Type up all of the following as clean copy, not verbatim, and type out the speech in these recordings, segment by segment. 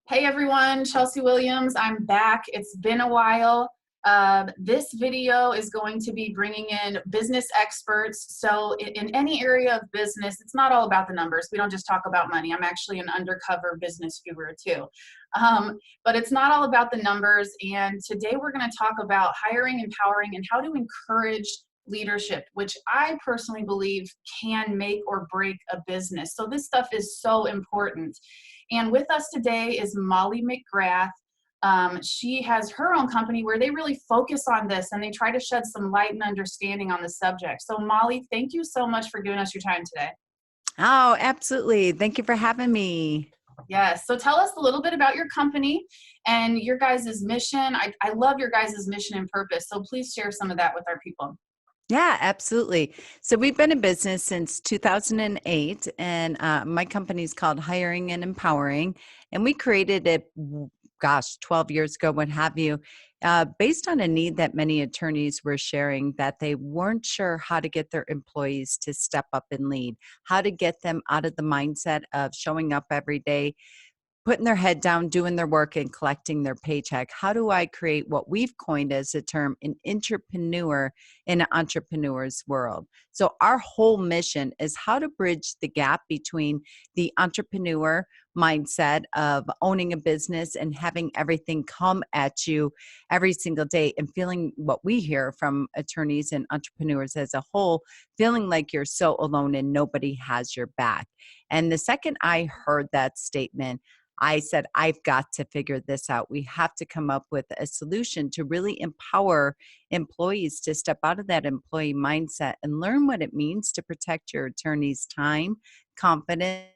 Hey everyone, Chelsea Williams. I'm back. It's been a while. This video is going to be bringing in business experts. So in any area of business, it's not all about the numbers. We don't just talk about money. I'm actually an undercover business guru too. But it's not all about the numbers. And today we're going to talk about hiring, empowering, and how to encourage leadership, which I personally believe can make or break a business. So this stuff is so important. And with us today is Molly McGrath. She has her own company where they really focus on this and they try to shed some light and understanding on the subject. So Molly, thank you so much for giving us your time today. Oh, absolutely. Thank you for having me. Yes. So tell us a little bit about your company and your guys' mission. I love your guys' mission and purpose. So please share some of that with our people. Yeah, absolutely. So we've been in business since 2008, and my company is called Hiring and Empowering. And we created it, 12 years ago, what have you, based on a need that many attorneys were sharing that they weren't sure how to get their employees to step up and lead, how to get them out of the mindset of showing up every day, putting their head down, doing their work, and collecting their paycheck. How do I create what we've coined as a term, an entrepreneur in an entrepreneur's world? So our whole mission is how to bridge the gap between the entrepreneur mindset of owning a business and having everything come at you every single day and feeling what we hear from attorneys and entrepreneurs as a whole, feeling like you're so alone and nobody has your back. And the second I heard that statement, I said, I've got to figure this out. We have to come up with a solution to really empower employees to step out of that employee mindset and learn what it means to protect your attorney's time, confidence,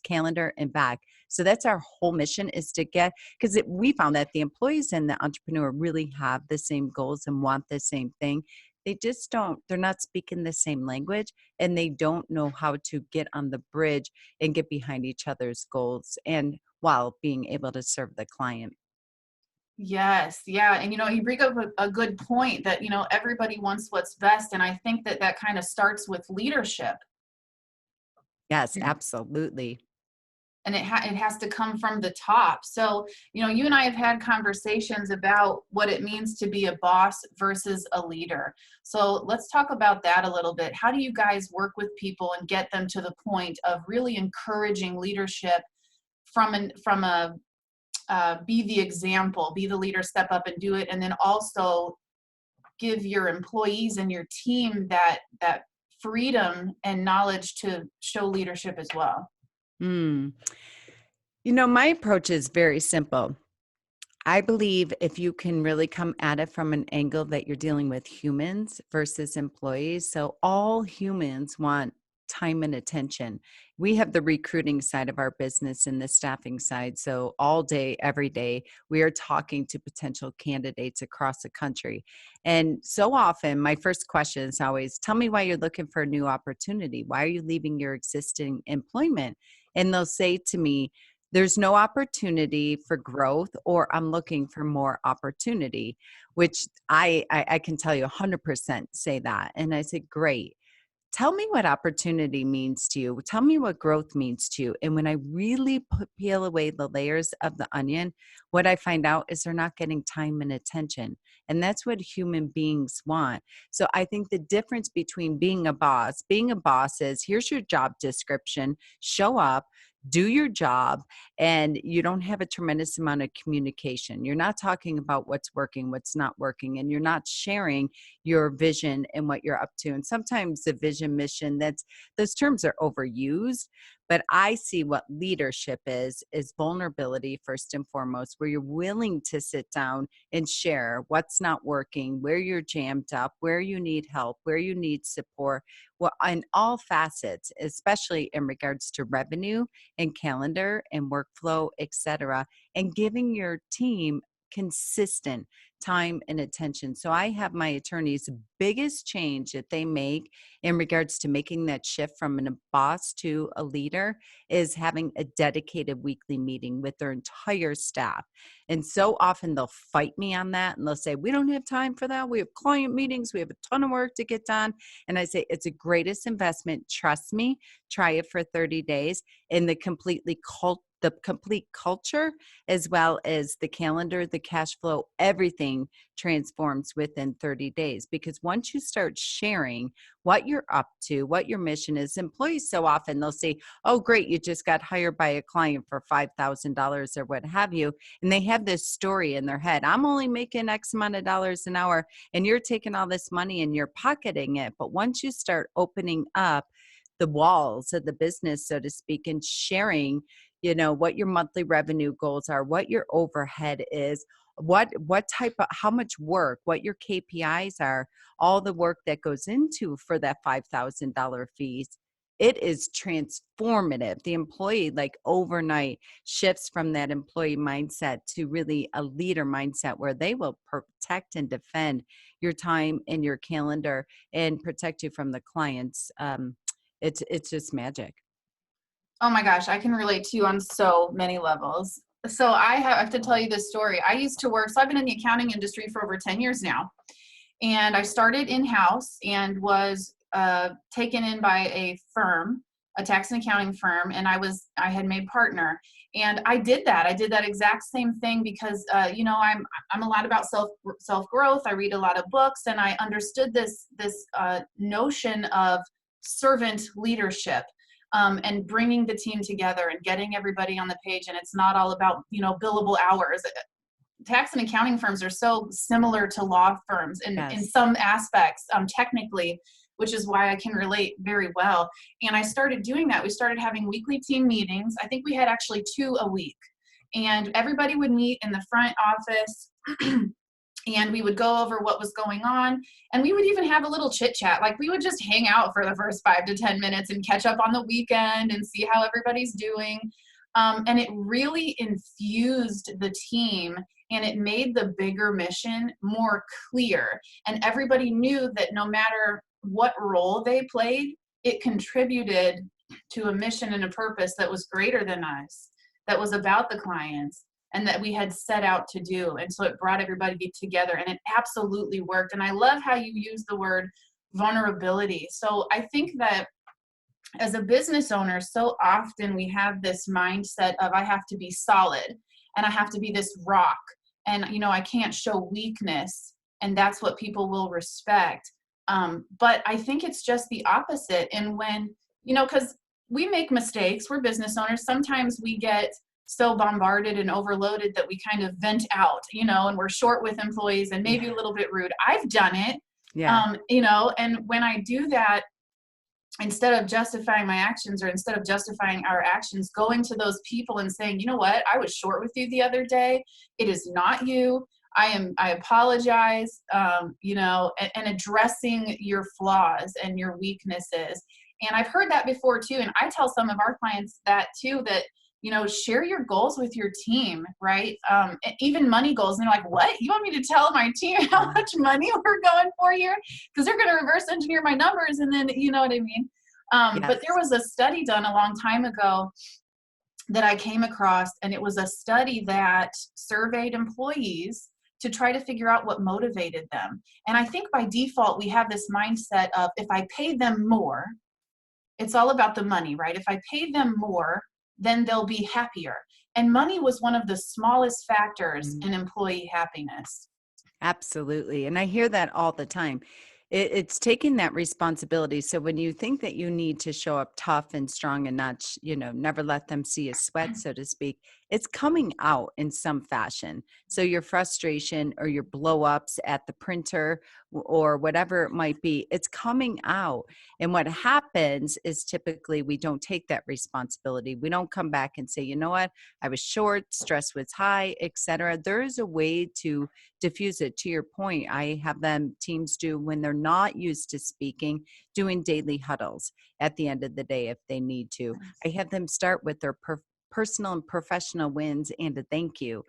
calendar, and back. So that's our whole mission, is to get, because we found that the employees and the entrepreneur really have the same goals and want the same thing. They just don't, they're not speaking the same language, and they don't know how to get on the bridge and get behind each other's goals and while being able to serve the client. Yes, yeah. And you bring up a good point that, everybody wants what's best. And I think that that kind of starts with leadership. Yes, absolutely. And it has to come from the top. So, you and I have had conversations about what it means to be a boss versus a leader. So let's talk about that a little bit. How do you guys work with people and get them to the point of really encouraging leadership from a be the example, be the leader, step up and do it, and then also give your employees and your team that freedom and knowledge to show leadership as well? Mm. My approach is very simple. I believe if you can really come at it from an angle that you're dealing with humans versus employees. So all humans want time and attention. We have the recruiting side of our business and the staffing side. So all day, every day, we are talking to potential candidates across the country. And so often, my first question is always, tell me why you're looking for a new opportunity. Why are you leaving your existing employment? And they'll say to me, there's no opportunity for growth, or I'm looking for more opportunity, which I can tell you 100% say that. And I said, great. Tell me what opportunity means to you. Tell me what growth means to you. And when I really peel away the layers of the onion, what I find out is they're not getting time and attention. And that's what human beings want. So I think the difference between being a boss is, here's your job description, show up, do your job, and you don't have a tremendous amount of communication. You're not talking about what's working, what's not working, and you're not sharing your vision and what you're up to. And sometimes the vision, mission, those terms are overused, but I see what leadership is vulnerability first and foremost, where you're willing to sit down and share what's not working, where you're jammed up, where you need help, where you need support, well, in all facets, especially in regards to revenue and calendar and workflow, et cetera, and giving your team consistent time and attention. So I have my attorneys' biggest change that they make in regards to making that shift from a boss to a leader is having a dedicated weekly meeting with their entire staff. And so often they'll fight me on that, and they'll say, we don't have time for that. We have client meetings. We have a ton of work to get done. And I say, it's a greatest investment. Trust me, try it for 30 days. And the completely the complete culture, as well as the calendar, the cash flow, everything transforms within 30 days. Because once you start sharing what you're up to, what your mission is, employees so often they'll say, oh, great, you just got hired by a client for $5,000 or what have you. And they have this story in their head. I'm only making X amount of dollars an hour, and you're taking all this money and you're pocketing it. But once you start opening up the walls of the business, so to speak, and sharing, what your monthly revenue goals are, what your overhead is, what type of, how much work, what your KPIs are, all the work that goes into for that $5,000 fees, it is transformative. The employee, like, overnight shifts from that employee mindset to really a leader mindset, where they will protect and defend your time and your calendar and protect you from the clients. It's just magic. Oh my gosh, I can relate to you on so many levels. So I have to tell you this story. I used to work, so I've been in the accounting industry for over 10 years now. And I started in-house and was taken in by a firm, a tax and accounting firm, and I had made partner. And I did that. I did that exact same thing because I'm a lot about self growth. I read a lot of books, and I understood this notion of servant leadership. And bringing the team together and getting everybody on the page. And it's not all about, billable hours. Tax and accounting firms are so similar to law firms in Yes. some aspects, technically, which is why I can relate very well. And I started doing that. We started having weekly team meetings. I think we had actually 2 a week. And everybody would meet in the front office and we would go over what was going on. And we would even have a little chit chat. Like, we would just hang out for the first 5 to 10 minutes and catch up on the weekend and see how everybody's doing. And it really infused the team, and it made the bigger mission more clear. And everybody knew that no matter what role they played, it contributed to a mission and a purpose that was greater than us, that was about the clients, and that we had set out to do. And so it brought everybody together, and it absolutely worked. And I love how you use the word vulnerability. So I think that as a business owner, so often we have this mindset of, I have to be solid and I have to be this rock, and I can't show weakness, and that's what people will respect. But I think it's just the opposite. And when, because we make mistakes, we're business owners, sometimes we get so bombarded and overloaded that we kind of vent out, and we're short with employees and maybe a little bit rude. I've done it. Yeah. And when I do that, instead of justifying my actions, or instead of justifying our actions, going to those people and saying, you know what, I was short with you the other day. It is not you. I apologize, and addressing your flaws and your weaknesses. And I've heard that before too. And I tell some of our clients that too, that, share your goals with your team, right? Even money goals. And they're like, what? You want me to tell my team how much money we're going for here? Because they're going to reverse engineer my numbers. And then, you know what I mean? But there Yes. was a study done a long time ago that I came across, and it was a study that surveyed employees to try to figure out what motivated them. And I think by default, we have this mindset of, if I pay them more, it's all about the money, right? If I pay them more, then they'll be happier. And money was one of the smallest factors in employee happiness. Absolutely. And I hear that all the time. It's taking that responsibility. So when you think that you need to show up tough and strong and not, never let them see a sweat, so to speak, it's coming out in some fashion. So your frustration or your blow ups at the printer or whatever it might be, it's coming out. And what happens is, typically we don't take that responsibility. We don't come back and say, you know what, I was short, stress was high, etc. There is a way to diffuse it. To your point, I have them teams do, when they're not used to speaking, doing daily huddles at the end of the day if they need to. I have them start with their personal and professional wins and a thank you.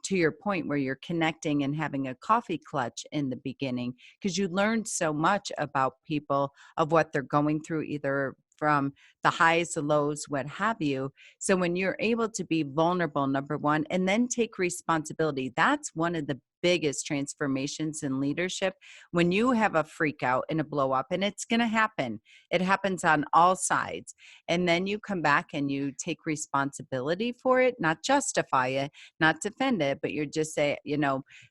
To your point, where you're connecting and having a coffee clutch in the beginning, because you learned so much about people, of what they're going through, either from the highs, the lows, what have you. So when you're able to be vulnerable, number one, and then take responsibility, that's one of the biggest transformations in leadership. When you have a freak out and a blow up, and it's going to happen, it happens on all sides. And then you come back and you take responsibility for it, not justify it, not defend it, but you just say,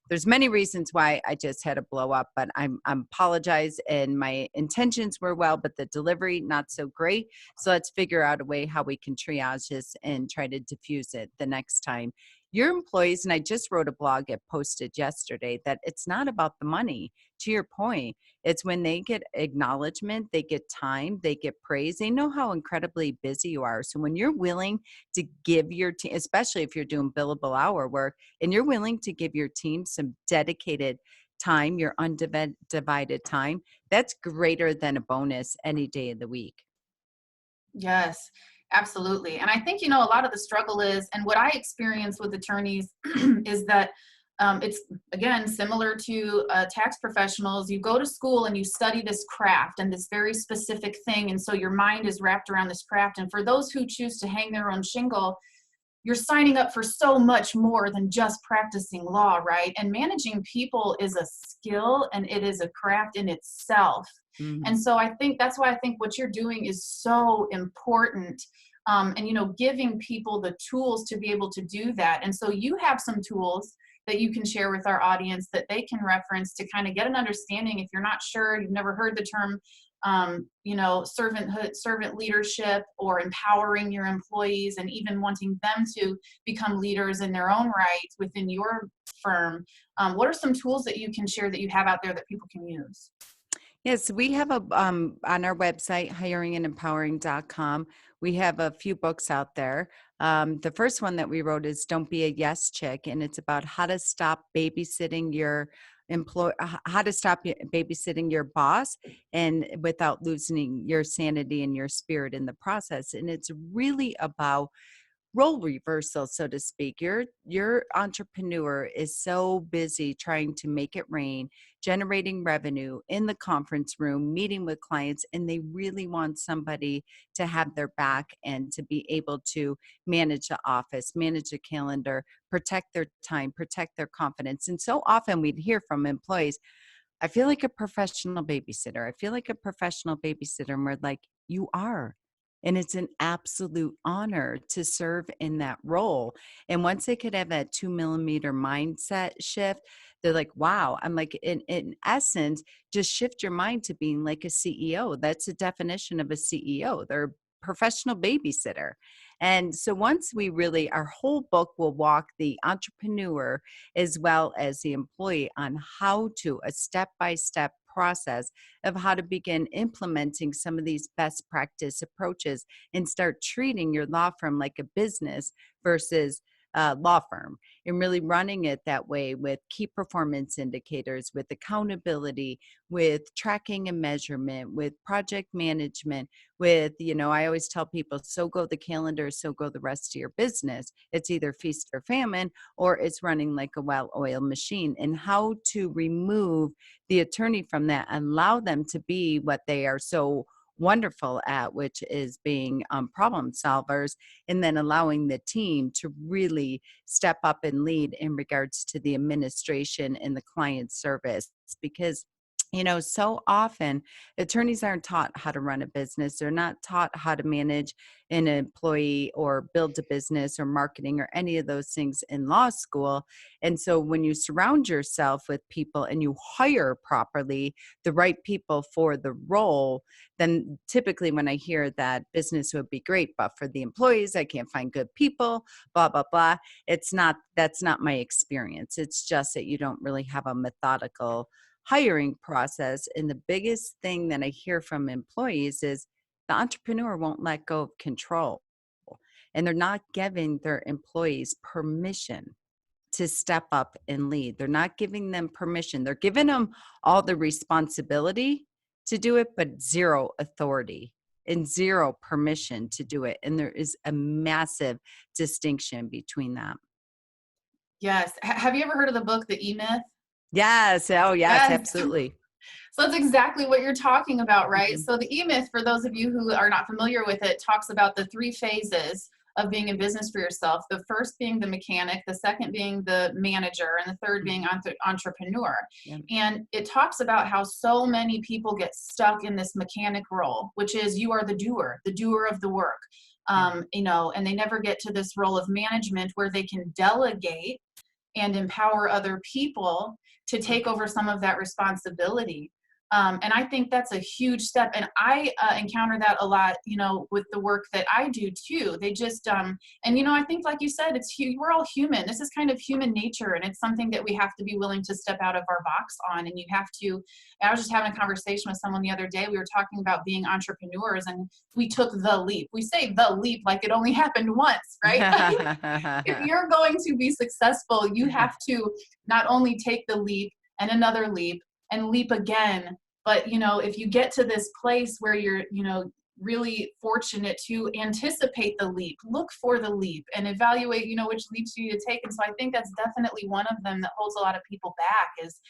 there's many reasons why I just had a blow up, but I'm apologize, and my intentions were well, but the delivery not so great. So let's figure out a way how we can triage this and try to diffuse it the next time. Your employees, and I just wrote a blog, it posted yesterday, that it's not about the money. To your point, it's when they get acknowledgement, they get time, they get praise, they know how incredibly busy you are. So when you're willing to give your team, especially if you're doing billable hour work, and you're willing to give your team some dedicated time, your undivided time, that's greater than a bonus any day of the week. Yes, absolutely. And I think, a lot of the struggle is, and what I experience with attorneys is that it's, again, similar to tax professionals. You go to school and you study this craft and this very specific thing. And so your mind is wrapped around this craft. And for those who choose to hang their own shingle, you're signing up for so much more than just practicing law, right? And managing people is a skill and it is a craft in itself. Mhm. And so I think that's why I think what you're doing is so important. And, giving people the tools to be able to do that. And so you have some tools that you can share with our audience that they can reference to kind of get an understanding. If you're not sure, you've never heard the term, servant leadership, or empowering your employees and even wanting them to become leaders in their own right within your firm. What are some tools that you can share that you have out there that people can use? Yes, we have on our website, hiringandempowering.com, we have a few books out there. The first one that we wrote is Don't Be a Yes Chick, and it's about how to stop babysitting your babysitting your boss and without losing your sanity and your spirit in the process. And it's really about role reversal, so to speak. Your entrepreneur is so busy trying to make it rain, generating revenue in the conference room, meeting with clients, and they really want somebody to have their back and to be able to manage the office, manage the calendar, protect their time, protect their confidence. And so often we'd hear from employees, I feel like a professional babysitter. I feel like a professional babysitter. And we're like, you are. And it's an absolute honor to serve in that role. And once they could have that 2 millimeter mindset shift, they're like, wow. I'm like, in essence, just shift your mind to being like a CEO. That's the definition of a CEO. They're a professional babysitter. And so once we really, our whole book will walk the entrepreneur as well as the employee on how to, a step-by-step process of how to begin implementing some of these best practice approaches and start treating your law firm like a business versus a law firm, and really running it that way with key performance indicators, with accountability, with tracking and measurement, with project management, with, I always tell people, so go the calendar, so go the rest of your business. It's either feast or famine, or it's running like a well-oiled machine. And how to remove the attorney from that and allow them to be what they are so wonderful at, which is being problem solvers, and then allowing the team to really step up and lead in regards to the administration and the client service. Because so often attorneys aren't taught how to run a business. They're not taught how to manage an employee or build a business or marketing or any of those things in law school. And so when you surround yourself with people and you hire properly the right people for the role, then typically when I hear that business would be great, but for the employees, I can't find good people, blah, blah, blah. That's not my experience. It's just that you don't really have a methodical hiring process. And the biggest thing that I hear from employees is the entrepreneur won't let go of control. And they're not giving their employees permission to step up and lead. They're not giving them permission. They're giving them all the responsibility to do it, but zero authority and zero permission to do it. And there is a massive distinction between that. Yes. Have you ever heard of the book, The E-Myth? Yes. Oh, yes, Yes. absolutely. So that's exactly what you're talking about, right? Mhm. So the E-Myth, for those of you who are not familiar with it, talks about the three phases of being in business for yourself. The first being the mechanic, the second being the manager, and the third being entrepreneur. Yeah. And it talks about how so many people get stuck in this mechanic role, which is you are the doer of the work. And they never get to this role of management where they can delegate and empower other people to take over some of that responsibility. And I think that's a huge step. And I encounter that a lot, with the work that I do too. They just, I think, like you said, we're all human. This is kind of human nature. And it's something that we have to be willing to step out of our box on. And I was just having a conversation with someone the other day. We were talking about being entrepreneurs, and we took the leap. We say the leap like it only happened once, right? If you're going to be successful, you have to not only take the leap and another leap and leap again, but if you get to this place where you're really fortunate to anticipate the leap, look for the leap and evaluate which leaps you need to take. And so I think that's definitely one of them that holds a lot of people back, is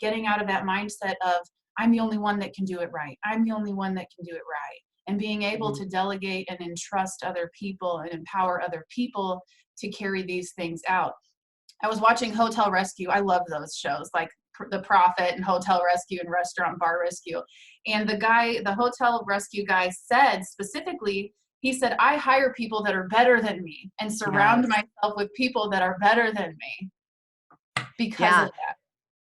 getting out of that mindset of I'm the only one that can do it right. I'm the only one that can do it right. And being able to delegate and entrust other people and empower other people to carry these things out. I was watching Hotel Rescue. I love those shows, like The Prophet and Hotel Rescue and Restaurant Bar Rescue. And the Hotel Rescue guy said specifically, he said, I hire people that are better than me and surround myself with people that are better than me because of that.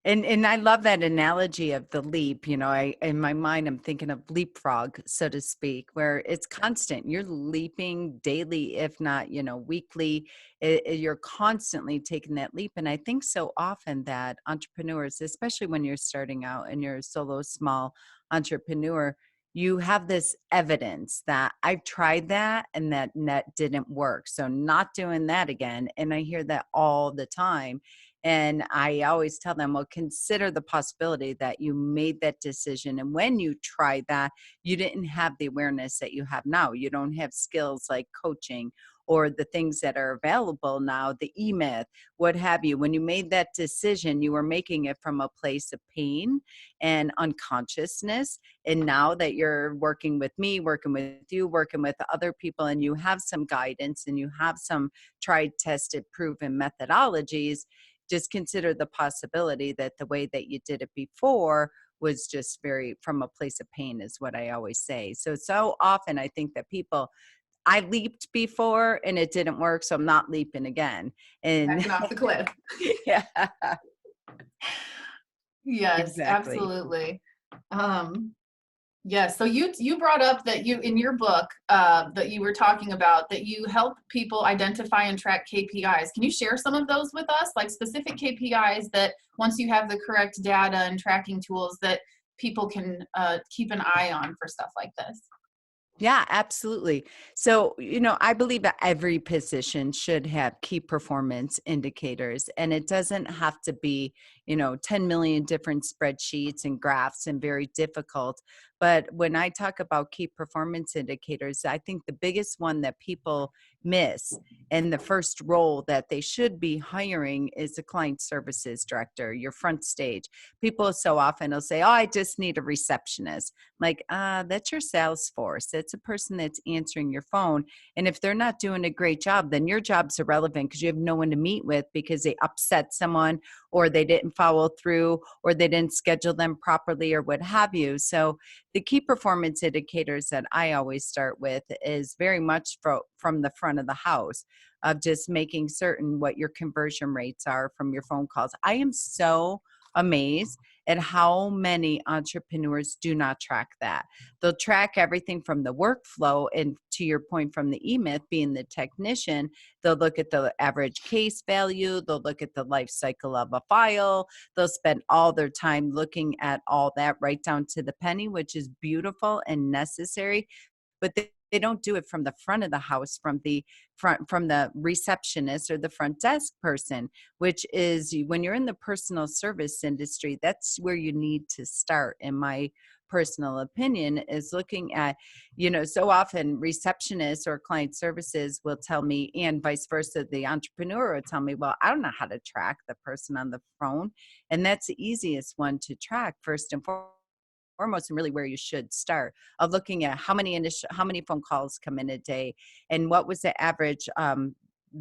And I love that analogy of the leap. In my mind, I'm thinking of leapfrog, so to speak, where it's constant. You're leaping daily, if not, weekly. You're constantly taking that leap. And I think so often that entrepreneurs, especially when you're starting out and you're a solo small entrepreneur, you have this evidence that I've tried that and that didn't work. So not doing that again. And I hear that all the time. And I always tell them, well, consider the possibility that you made that decision. And when you tried that, you didn't have the awareness that you have now. You don't have skills like coaching or the things that are available now, the E-Myth, what have you. When you made that decision, you were making it from a place of pain and unconsciousness. And now that you're working with me, working with you, working with other people, and you have some guidance and you have some tried, tested, proven methodologies, just consider the possibility that the way that you did it before was just very from a place of pain, is what I always say. So often I think that I leaped before and it didn't work, so I'm not leaping again. And Backing off the cliff. yeah, Yes, exactly. absolutely. Yes. So you brought up that you in your book that you were talking about that you help people identify and track KPIs. Can you share some of those with us, like specific KPIs that once you have the correct data and tracking tools that people can keep an eye on for stuff like this? Yeah, absolutely. So, I believe that every position should have key performance indicators, and it doesn't have to be, 10 million different spreadsheets and graphs and very difficult. But when I talk about key performance indicators, I think the biggest one that people miss and the first role that they should be hiring is a client services director, your front stage. People so often will say, oh, I just need a receptionist. Like, that's your sales force. It's a person that's answering your phone. And if they're not doing a great job, then your job's irrelevant because you have no one to meet with because they upset someone or they didn't follow through or they didn't schedule them properly or what have you. So the key performance indicators that I always start with is very much from the front of the house, of just making certain what your conversion rates are from your phone calls. I am so amazed at how many entrepreneurs do not track that. They'll track everything from the workflow, and to your point from the E-Myth being the technician, they'll look at the average case value, they'll look at the life cycle of a file, they'll spend all their time looking at all that right down to the penny, which is beautiful and necessary, but they don't do it from the front of the house, from the receptionist or the front desk person, which is when you're in the personal service industry, that's where you need to start, in my personal opinion, is looking at, so often receptionists or client services will tell me, and vice versa, the entrepreneur will tell me, well, I don't know how to track the person on the phone. And that's the easiest one to track, first and foremost, and really where you should start, of looking at how many phone calls come in a day, and what was the average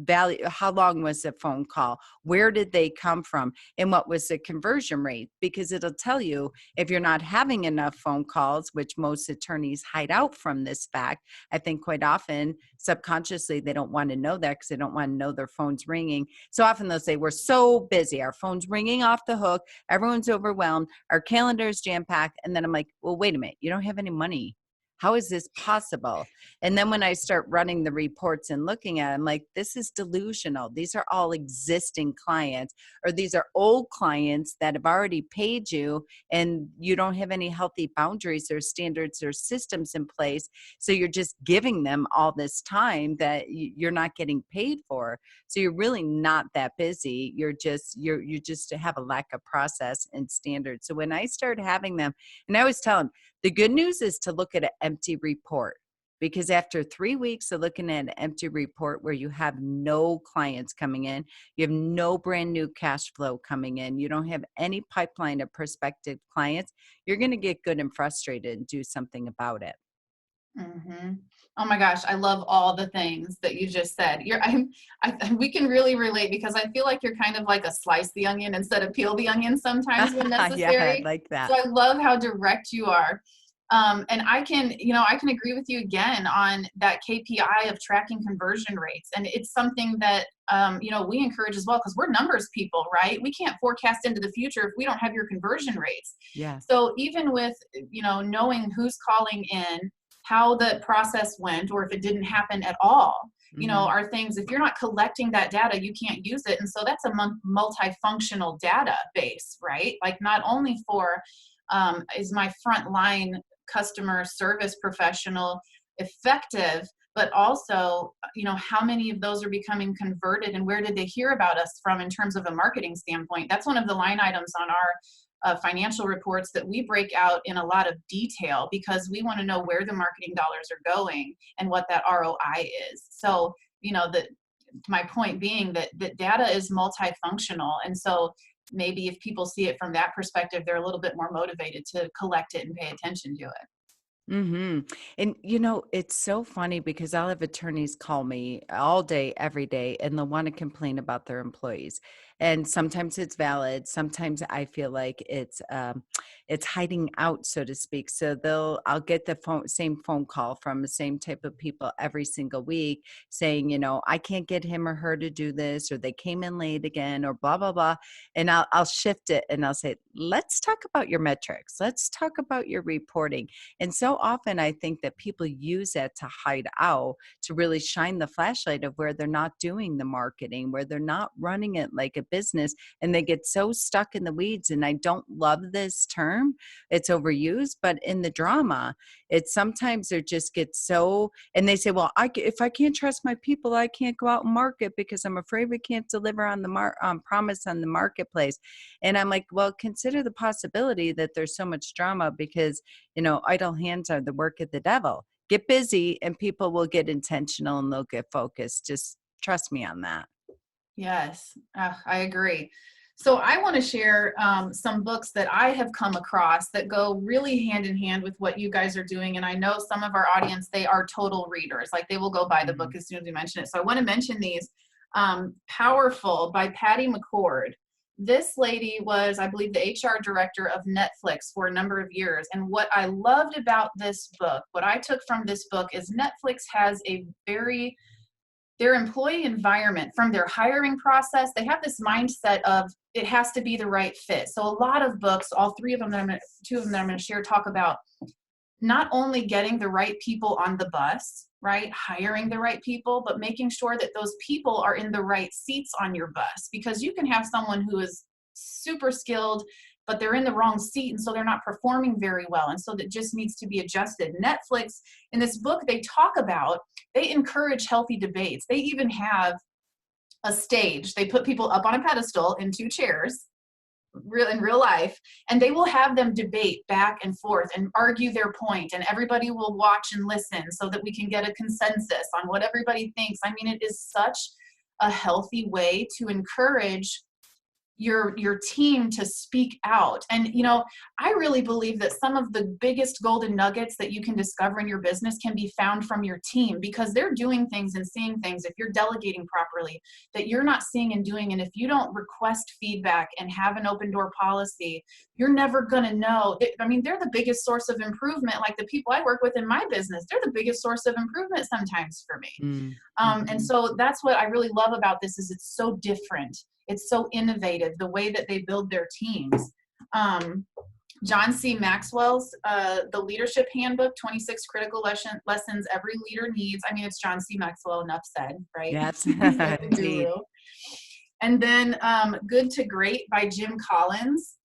value, how long was the phone call, where did they come from, and what was the conversion rate, because it'll tell you if you're not having enough phone calls, which most attorneys hide out from this fact. I think quite often subconsciously they don't want to know that because they don't want to know their phone's ringing. So often they'll say, we're so busy, our phone's ringing off the hook, everyone's overwhelmed, our calendar is jam-packed. And then I'm like, well, wait a minute, you don't have any money. How is this possible? And then when I start running the reports and looking at it, I'm like, this is delusional. These are all existing clients, or these are old clients that have already paid you, and you don't have any healthy boundaries or standards or systems in place. So you're just giving them all this time that you're not getting paid for. So you're really not that busy. You just have a lack of process and standards. So when I start having them, and I always tell them, the good news is to look at an empty report, because after 3 weeks of looking at an empty report where you have no clients coming in, you have no brand new cash flow coming in, you don't have any pipeline of prospective clients, you're going to get good and frustrated and do something about it. Mm-hmm. Oh my gosh, I love all the things that you just said. We can really relate, because I feel like you're kind of like a slice the onion instead of peel the onion sometimes when Yeah, I necessary. like So that. I love how direct you are. And I can agree with you again on that KPI of tracking conversion rates. And it's something that, we encourage as well, because we're numbers people, right? We can't forecast into the future if we don't have your conversion rates. Yes. So even with, knowing who's calling in, how the process went, or if it didn't happen at all, Mm-hmm. are things, if you're not collecting that data, you can't use it. And so that's a multifunctional database, right? Like, not only for, is my frontline customer service professional effective, but also, how many of those are becoming converted, and where did they hear about us from in terms of a marketing standpoint? That's one of the line items on our financial reports that we break out in a lot of detail, because we want to know where the marketing dollars are going and what that ROI is. So, my point being that data is multifunctional. And so maybe if people see it from that perspective, they're a little bit more motivated to collect it and pay attention to it. Mhm. And it's so funny because I'll have attorneys call me all day, every day, and they'll want to complain about their employees. And sometimes it's valid. Sometimes I feel like it's hiding out, so to speak. So I'll get the same phone call from the same type of people every single week saying, I can't get him or her to do this, or they came in late again, or blah, blah, blah. And I'll shift it and I'll say, let's talk about your metrics. Let's talk about your reporting. And so often I think that people use that to hide out, to really shine the flashlight of where they're not doing the marketing, where they're not running it like a business, and they get so stuck in the weeds. And I don't love this term. It's overused, but in the drama, it's sometimes they just get so, and they say, well, if I can't trust my people, I can't go out and market because I'm afraid we can't deliver on the promise on the marketplace. And I'm like, well, consider the possibility that there's so much drama because idle hands are the work of the devil. Get busy and people will get intentional and they'll get focused. Just trust me on that. Yes, I agree. So I want to share some books that I have come across that go really hand in hand with what you guys are doing. And I know some of our audience, they are total readers. Like, they will go buy the Mhm. book as soon as we mention it. So I want to mention these. Powerful by Patty McCord. This lady was, I believe, the HR director of Netflix for a number of years. And what I loved about this book, what I took from this book, is Netflix has their employee environment, from their hiring process, they have this mindset of it has to be the right fit. So a lot of books, all three of them, two of them that I'm going to share, talk about not only getting the right people on the bus, right, hiring the right people, but making sure that those people are in the right seats on your bus, because you can have someone who is super skilled, but they're in the wrong seat, and so they're not performing very well, and so that just needs to be adjusted. Netflix, in this book, they encourage healthy debates. They even have a stage. They put people up on a pedestal in two chairs, in real life, and they will have them debate back and forth and argue their point, and everybody will watch and listen so that we can get a consensus on what everybody thinks. I mean, it is such a healthy way to encourage your team to speak out. And, I really believe that some of the biggest golden nuggets that you can discover in your business can be found from your team, because they're doing things and seeing things, if you're delegating properly, that you're not seeing and doing. And if you don't request feedback and have an open door policy, you're never going to know. I mean, they're the biggest source of improvement. Like the people I work with in my business, they're the biggest source of improvement sometimes for me. And Mm-hmm. so that's what I really love about this, is it's so different. It's so innovative, the way that they build their teams. John C. Maxwell's The Leadership Handbook, 26 Critical Lessons Every Leader Needs. I mean, it's John C. Maxwell, enough said, right? Yes, He's like the indeed. guru. And then Good to Great by Jim Collins.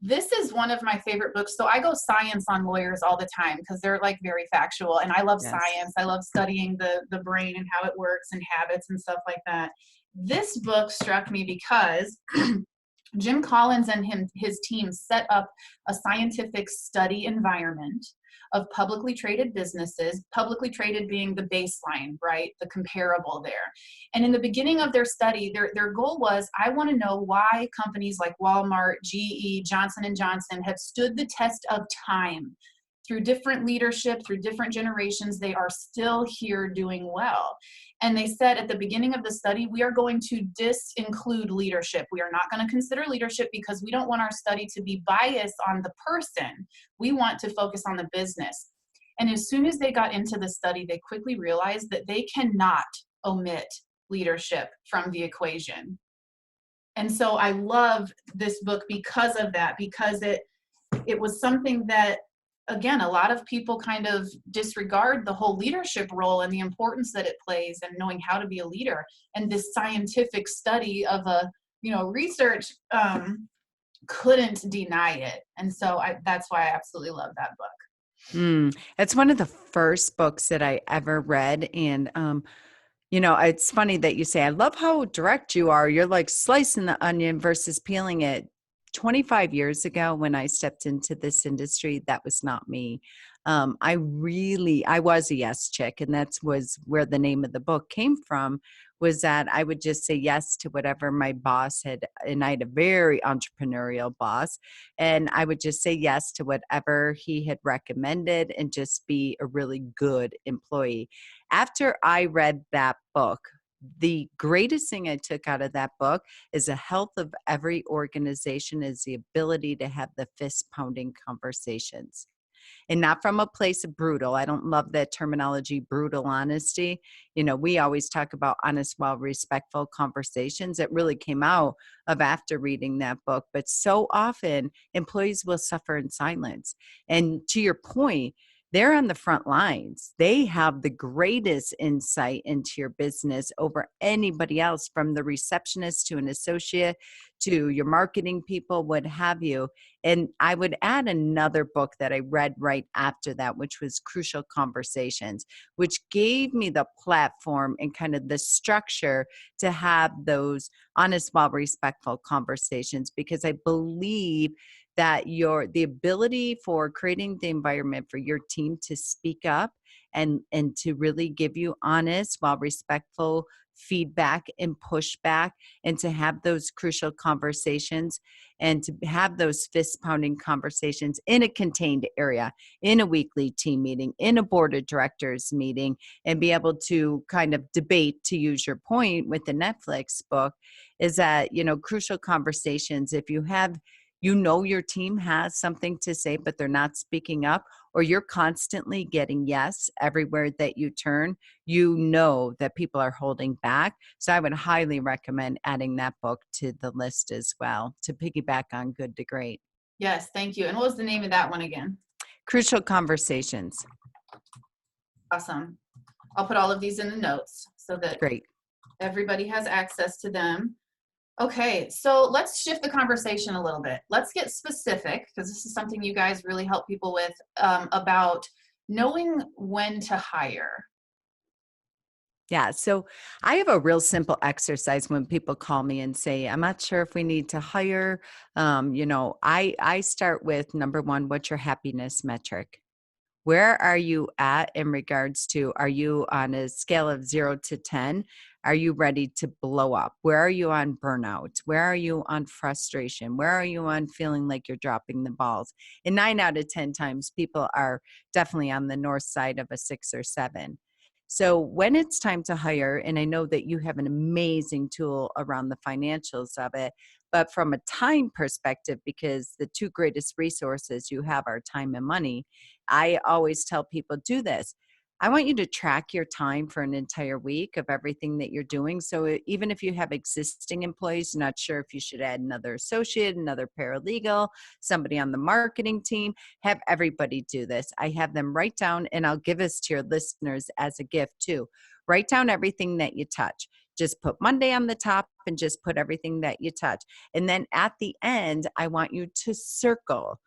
This is one of my favorite books. So I go science on lawyers all the time, because they're like very factual, and I love Yes. science. I love studying the brain and how it works and habits and stuff like that. This book struck me because Jim Collins and his team set up a scientific study environment of publicly traded businesses, publicly traded being the baseline, right? The comparable there. And in the beginning of their study, their goal was, I want to know why companies like Walmart, GE, Johnson & Johnson have stood the test of time. Through different leadership, through different generations, they are still here doing well. And they said at the beginning of the study, we are going to disinclude leadership. We are not going to consider leadership, because we don't want our study to be biased on the person. We want to focus on the business. And as soon as they got into the study, they quickly realized that they cannot omit leadership from the equation. And so I love this book because of that, because it was something that, again, a lot of people kind of disregard the whole leadership role and the importance that it plays, and knowing how to be a leader. And this scientific study of research couldn't deny it. And so that's why I absolutely love that book. It's one of the first books that I ever read. And, it's funny that you say, I love how direct you are. You're like slicing the onion versus peeling it. 25 years ago, when I stepped into this industry, that was not me. I was a yes chick, and that was where the name of the book came from, was that I would just say yes to whatever my boss had, and I had a very entrepreneurial boss, and I would just say yes to whatever he had recommended and just be a really good employee. After I read that book, the greatest thing I took out of that book is the health of every organization is the ability to have the fist pounding conversations, and not from a place of brutal. I don't love that terminology, brutal honesty. We always talk about honest, well, respectful conversations. It really came out of after reading that book. But so often employees will suffer in silence. And to your point, they're on the front lines. They have the greatest insight into your business over anybody else, from the receptionist to an associate to your marketing people, what have you. And I would add another book that I read right after that, which was Crucial Conversations, which gave me the platform and kind of the structure to have those honest, while respectful conversations, because I believe that the ability for creating the environment for your team to speak up and to really give you honest, while respectful feedback and pushback, and to have those crucial conversations, and to have those fist pounding conversations in a contained area, in a weekly team meeting, in a board of directors meeting, and be able to kind of debate, to use your point with the Netflix book, is that, crucial conversations, if you have, your team has something to say, but they're not speaking up, or you're constantly getting yes everywhere that you turn, that people are holding back. So I would highly recommend adding that book to the list as well, to piggyback on Good to Great. Yes, thank you. And what was the name of that one again? Crucial Conversations. Awesome. I'll put all of these in the notes so that Great. everybody has access to them. Okay, so let's shift the conversation a little bit. Let's get specific, because this is something you guys really help people with, about knowing when to hire. Yeah. So I have a real simple exercise when people call me and say, I'm not sure if we need to hire. I start with number one, what's your happiness metric? Where are you at in regards to, are you on a scale of 0 to 10? Are you ready to blow up? Where are you on burnout? Where are you on frustration? Where are you on feeling like you're dropping the balls? And 9 out of 10 times, people are definitely on the north side of a 6 or 7. So when it's time to hire, and I know that you have an amazing tool around the financials of it, but from a time perspective, because the two greatest resources you have are time and money, I always tell people do this. I want you to track your time for an entire week of everything that you're doing. So even if you have existing employees, not sure if you should add another associate, another paralegal, somebody on the marketing team, have everybody do this. I have them write down, and I'll give this to your listeners as a gift too. Write down everything that you touch. Just put Monday on the top and just put everything that you touch. And then at the end, I want you to circle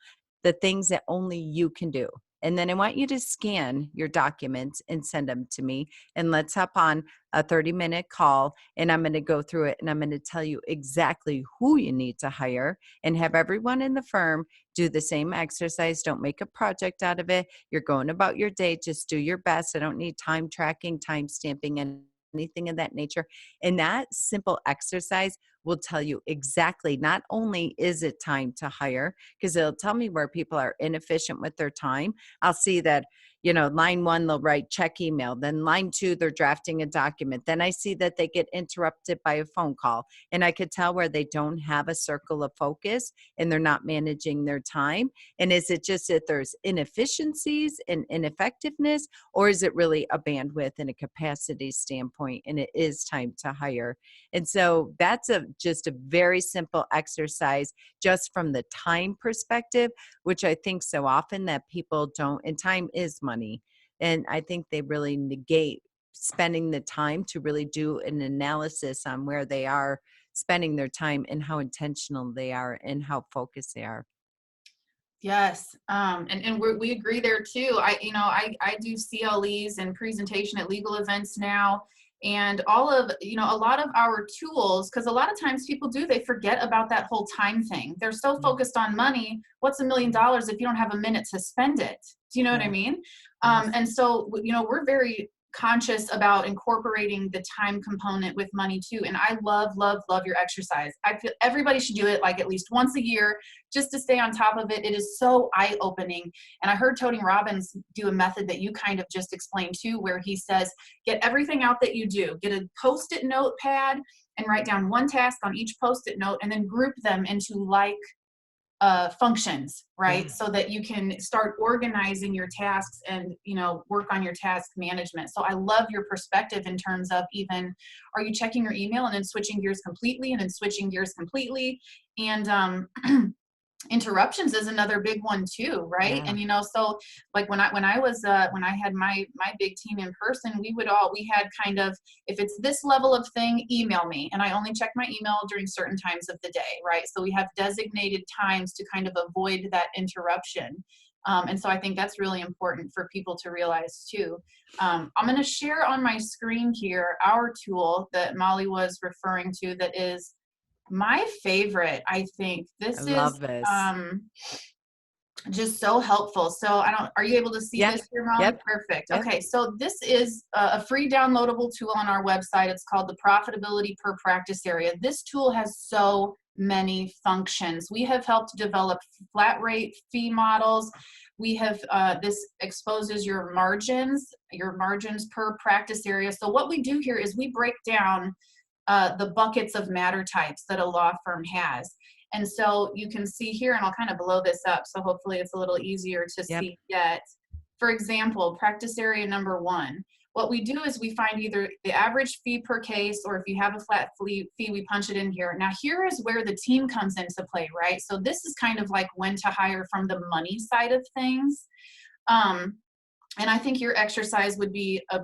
the things that only you can do. And then I want you to scan your documents and send them to me. And let's hop on a 30-minute call. And I'm going to go through it, and I'm going to tell you exactly who you need to hire, and have everyone in the firm do the same exercise. Don't make a project out of it. You're going about your day. Just do your best. I don't need time tracking, time stamping, and anything of that nature. And that simple exercise will tell you exactly, not only is it time to hire, because it'll tell me where people are inefficient with their time. I'll see that, line 1, they'll write check email. Then line 2, they're drafting a document. Then I see that they get interrupted by a phone call. And I could tell where they don't have a circle of focus and they're not managing their time. And is it just that there's inefficiencies and ineffectiveness, or is it really a bandwidth and a capacity standpoint, and it is time to hire? And so that's just a very simple exercise just from the time perspective, which I think so often that people don't, and time is money. And I think they really negate spending the time to really do an analysis on where they are spending their time and how intentional they are and how focused they are. Yes, and we agree there too. I do CLEs and presentation at legal events now, and all of, a lot of our tools, because a lot of times people they forget about that whole time thing. They're so Yeah. focused on money. What's $1 million if you don't have a minute to spend it? Do you know what I Yeah. mean? Yes. And so, we're very conscious about incorporating the time component with money too. And I love, love, love your exercise. I feel everybody should do it like at least once a year just to stay on top of it. It is so eye-opening. And I heard Tony Robbins do a method that you kind of just explained too, where he says, get everything out that you do, get a Post-it notepad and write down one task on each Post-it note, and then group them into functions, right? Yeah. So that you can start organizing your tasks and, work on your task management. So I love your perspective in terms of, even, are you checking your email and then switching gears completely and then switching gears completely? And interruptions is another big one too, right? Yeah. And so like when I had my big team in person, we had kind of, if it's this level of thing, email me, and I only check my email during certain times of the day, right? So we have designated times to kind of avoid that interruption. And so I think that's really important for people to realize too. I'm going to share on my screen here our tool that Molly was referring to, that is my favorite. I think I this is love this. just so helpful. So are you able to see Yep. this here, Molly? Yep. Perfect. Yep. Okay, so this is a free downloadable tool on our website. It's called the Profitability per Practice Area. This tool has so many functions. We have helped develop flat rate fee models. We have, this exposes your margins per practice area. So what we do here is we break down the buckets of matter types that a law firm has. And so you can see here, and I'll kind of blow this up so hopefully it's a little easier to Yep. see yet. For example, practice area number 1. What we do is we find either the average fee per case, or if you have a flat fee, we punch it in here. Now here is where the team comes into play, right? So this is kind of like when to hire from the money side of things. And I think your exercise would be a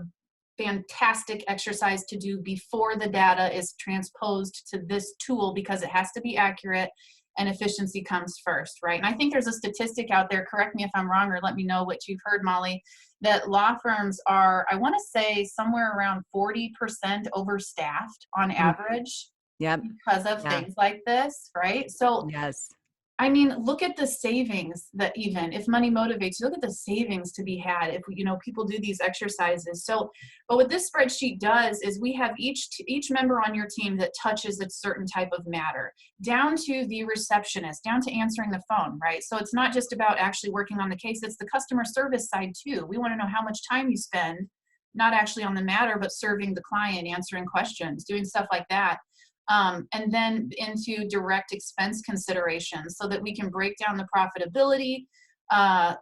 fantastic exercise to do before the data is transposed to this tool, because it has to be accurate and efficiency comes first, right? And I think there's a statistic out there, correct me if I'm wrong or let me know what you've heard, Molly, that law firms are, I want to say, somewhere around 40% overstaffed on Mm. average Yep. because of Yeah. things like this, right? So Yes. I mean, look at the savings that even if money motivates you, look at the savings to be had if, people do these exercises. So, but what this spreadsheet does is we have each member on your team that touches a certain type of matter, down to the receptionist, down to answering the phone, right? So it's not just about actually working on the case, it's the customer service side too. We want to know how much time you spend, not actually on the matter, but serving the client, answering questions, doing stuff like that. And then into direct expense considerations so that we can break down the profitability,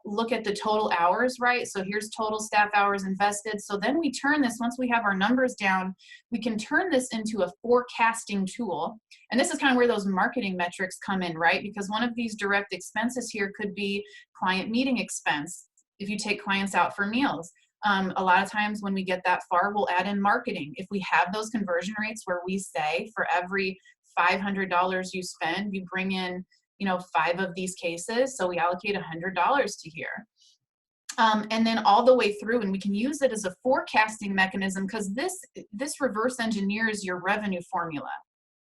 look at the total hours, right? So here's total staff hours invested. So then we turn this, once we have our numbers down, we can turn this into a forecasting tool. And this is kind of where those marketing metrics come in, right? Because one of these direct expenses here could be client meeting expense if you take clients out for meals. A lot of times when we get that far, we'll add in marketing. If we have those conversion rates where we say for every $500 you spend, you bring in, 5 of these cases. So we allocate $100 to here. And then all the way through, and we can use it as a forecasting mechanism because this reverse engineers your revenue formula,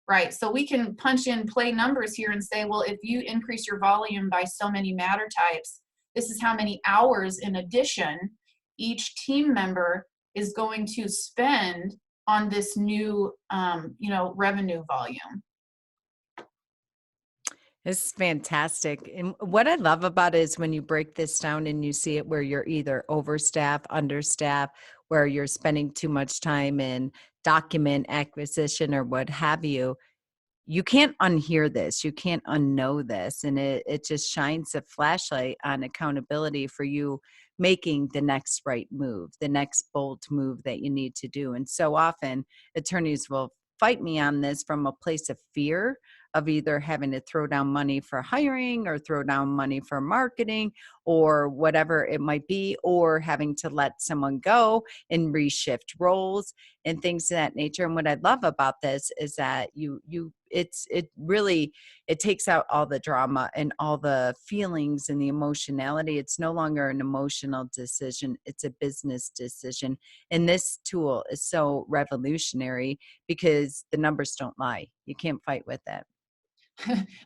right? So we can punch in play numbers here and say, well, if you increase your volume by so many matter types, this is how many hours in addition each team member is going to spend on this new, revenue volume. This is fantastic. And what I love about it is when you break this down and you see it where you're either overstaffed, understaffed, where you're spending too much time in document acquisition or what have you. You can't unhear this. You can't unknow this. And it just shines a flashlight on accountability for you making the next right move, the next bold move that you need to do. And so often attorneys will fight me on this from a place of fear of either having to throw down money for hiring or throw down money for marketing or whatever it might be, or having to let someone go and reshift roles and things of that nature. And what I love about this is that it takes out all the drama and all the feelings and the emotionality. It's no longer an emotional decision, it's a business decision. And this tool is so revolutionary because the numbers don't lie. You can't fight with it.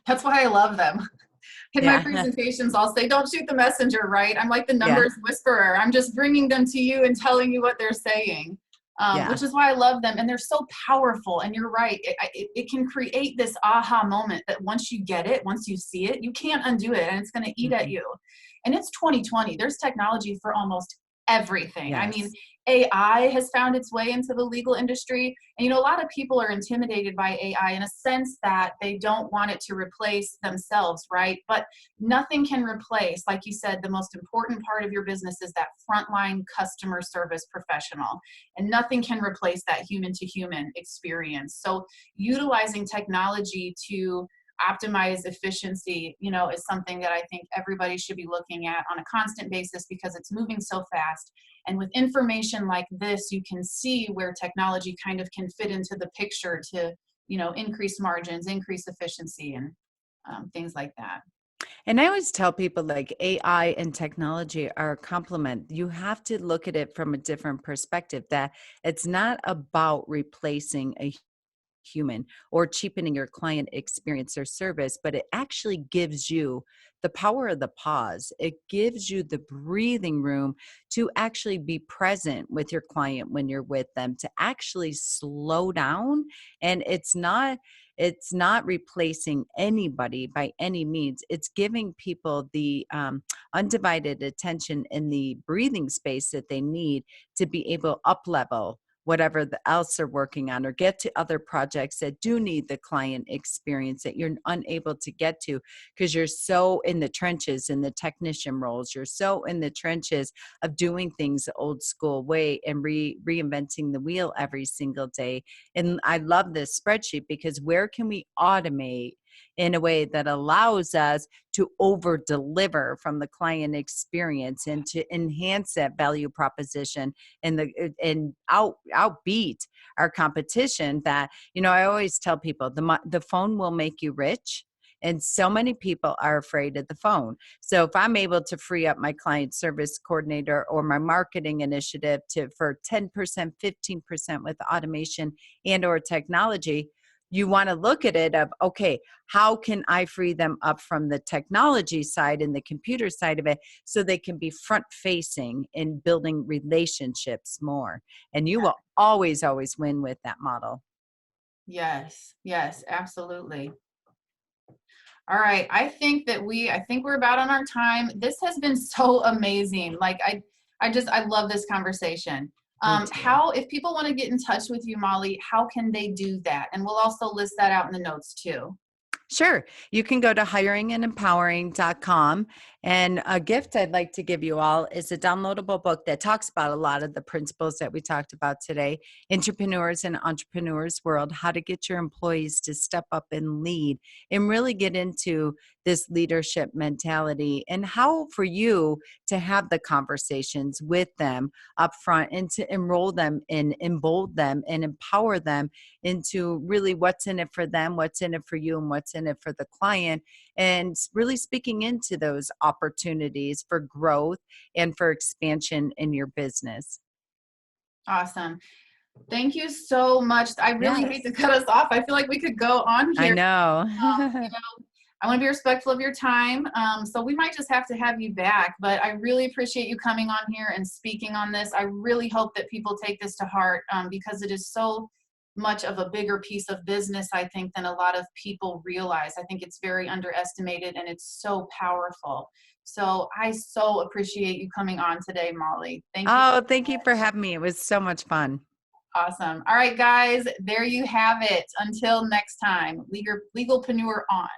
That's why I love them. In my Yeah. presentations, I'll say, don't shoot the messenger, right? I'm like the Yeah. numbers whisperer. I'm just bringing them to you and telling you what they're saying, Yeah. which is why I love them. And they're so powerful. And you're right. It can create this aha moment that once you get it, once you see it, you can't undo it and it's going to eat at you. And it's 2020. There's technology for almost everything. I mean, Yes. AI has found its way into the legal industry. And, a lot of people are intimidated by AI in a sense that they don't want it to replace themselves, right? But nothing can replace, like you said, the most important part of your business is that frontline customer service professional. And nothing can replace that human to human experience. So utilizing technology to optimize efficiency, is something that I think everybody should be looking at on a constant basis because it's moving so fast. And with information like this, you can see where technology kind of can fit into the picture to, increase margins, increase efficiency, and things like that. And I always tell people like AI and technology are a complement. You have to look at it from a different perspective, that it's not about replacing a human or cheapening your client experience or service, but it actually gives you the power of the pause. It gives you the breathing room to actually be present with your client when you're with them, to actually slow down. And it's not replacing anybody by any means. It's giving people the undivided attention and the breathing space that they need to be able up level whatever else they're working on, or get to other projects that do need the client experience that you're unable to get to because you're so in the trenches in the technician roles. You're so in the trenches of doing things the old school way and reinventing the wheel every single day. And I love this spreadsheet because where can we automate in a way that allows us to over deliver from the client experience and to enhance that value proposition and outbeat our competition. That, I always tell people the phone will make you rich. And so many people are afraid of the phone. So if I'm able to free up my client service coordinator or my marketing initiative for 10%, 15% with automation and or technology, you want to look at it of, okay, how can I free them up from the technology side and the computer side of it so they can be front facing in building relationships more? And you will always, always win with that model. Yes, yes, absolutely. All right. I think we're about on our time. This has been so amazing. Like I love this conversation. Me too. How, if people want to get in touch with you, Molly, how can they do that? And we'll also list that out in the notes too. Sure. You can go to hiringandempowering.com. And a gift I'd like to give you all is a downloadable book that talks about a lot of the principles that we talked about today. Entrepreneurs and Entrepreneurs World, how to get your employees to step up and lead and really get into this leadership mentality, and how for you to have the conversations with them up front and to enroll them and embolden them and empower them into really what's in it for them, what's in it for you, and what's in it for the client, and really speaking into those opportunities for growth and for expansion in your business. Awesome. Thank you so much. I really hate Yes, to cut us off. I feel like we could go on I here. know. You know, I want to be respectful of your time. So we might just have to have you back, but I really appreciate you coming on here and speaking on this. I really hope that people take this to heart, because it is so much of a bigger piece of business, I think, than a lot of people realize. I think it's very underestimated and it's so powerful. So I so appreciate you coming on today, Molly. Thank you. Oh, thank you for having me. It was so much fun. Awesome. All right, guys, there you have it. Until next time, legalpreneur on.